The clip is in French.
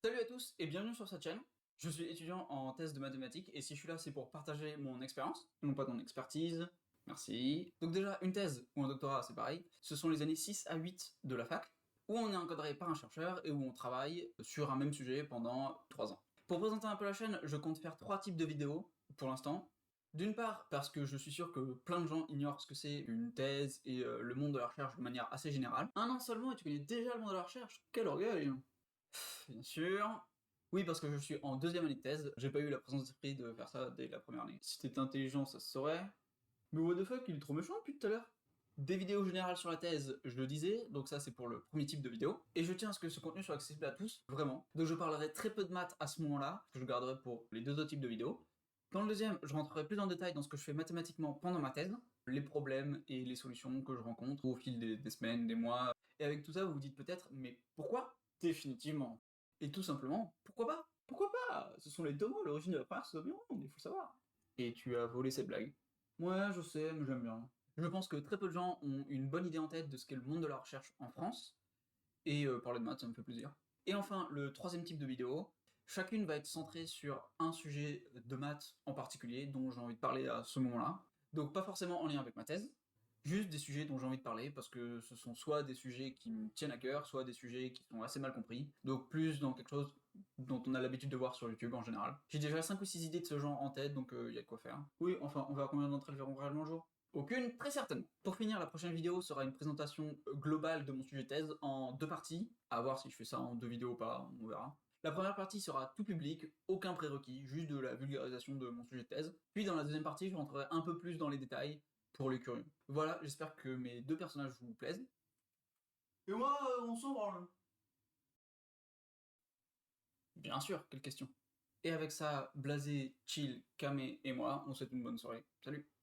Salut à tous et bienvenue sur cette chaîne. Je suis étudiant en thèse de mathématiques et si je suis là c'est pour partager mon expérience, non pas mon expertise. Merci. Donc déjà, une thèse ou un doctorat c'est pareil, ce sont les années 6 à 8 de la fac, où on est encadré par un chercheur et où on travaille sur un même sujet pendant 3 ans. Pour présenter un peu la chaîne, je compte faire 3 types de vidéos pour l'instant. D'une part, parce que je suis sûr que plein de gens ignorent ce que c'est une thèse et le monde de la recherche de manière assez générale. Un an seulement et tu connais déjà le monde de la recherche, quel orgueil! Bien sûr. Oui, parce que je suis en deuxième année de thèse, j'ai pas eu la présence d'esprit de faire ça dès la première année. Si t'étais intelligent, ça se saurait. Mais what the fuck, il est trop méchant depuis tout à l'heure. Des vidéos générales sur la thèse, je le disais, donc ça c'est pour le premier type de vidéo. Et je tiens à ce que ce contenu soit accessible à tous, vraiment. Donc je parlerai très peu de maths à ce moment-là, que je garderai pour les deux autres types de vidéos. Dans le deuxième, je rentrerai plus en détail dans ce que je fais mathématiquement pendant ma thèse, les problèmes et les solutions que je rencontre au fil des semaines, des mois. Et avec tout ça, vous vous dites peut-être, mais pourquoi? Définitivement. Et tout simplement, pourquoi pas? Pourquoi pas? Ce sont les deux mots, l'origine de la première chose du monde, il faut le savoir. Et tu as volé cette blague. Ouais, je sais, mais j'aime bien. Je pense que très peu de gens ont une bonne idée en tête de ce qu'est le monde de la recherche en France, et parler de maths, ça me fait plaisir. Et enfin, le troisième type de vidéo, chacune va être centrée sur un sujet de maths en particulier, dont j'ai envie de parler à ce moment-là. Donc pas forcément en lien avec ma thèse, juste des sujets dont j'ai envie de parler, parce que ce sont soit des sujets qui me tiennent à cœur, soit des sujets qui sont assez mal compris, donc plus dans quelque chose dont on a l'habitude de voir sur YouTube en général. J'ai déjà 5 ou 6 idées de ce genre en tête, donc y a de quoi faire. Oui, enfin, on verra combien d'entre elles verront réellement le jour. Aucune, très certainement. Pour finir, la prochaine vidéo sera une présentation globale de mon sujet de thèse en deux parties. À voir si je fais ça en deux vidéos ou pas, on verra. La première partie sera tout public, aucun prérequis, juste de la vulgarisation de mon sujet de thèse. Puis dans la deuxième partie, je rentrerai un peu plus dans les détails pour les curieux. Voilà, j'espère que mes deux personnages vous plaisent. Et moi, on s'en branle. Bien sûr, quelle question. Et avec ça, Blasé, Chill, Kamé et moi, on souhaite une bonne soirée. Salut.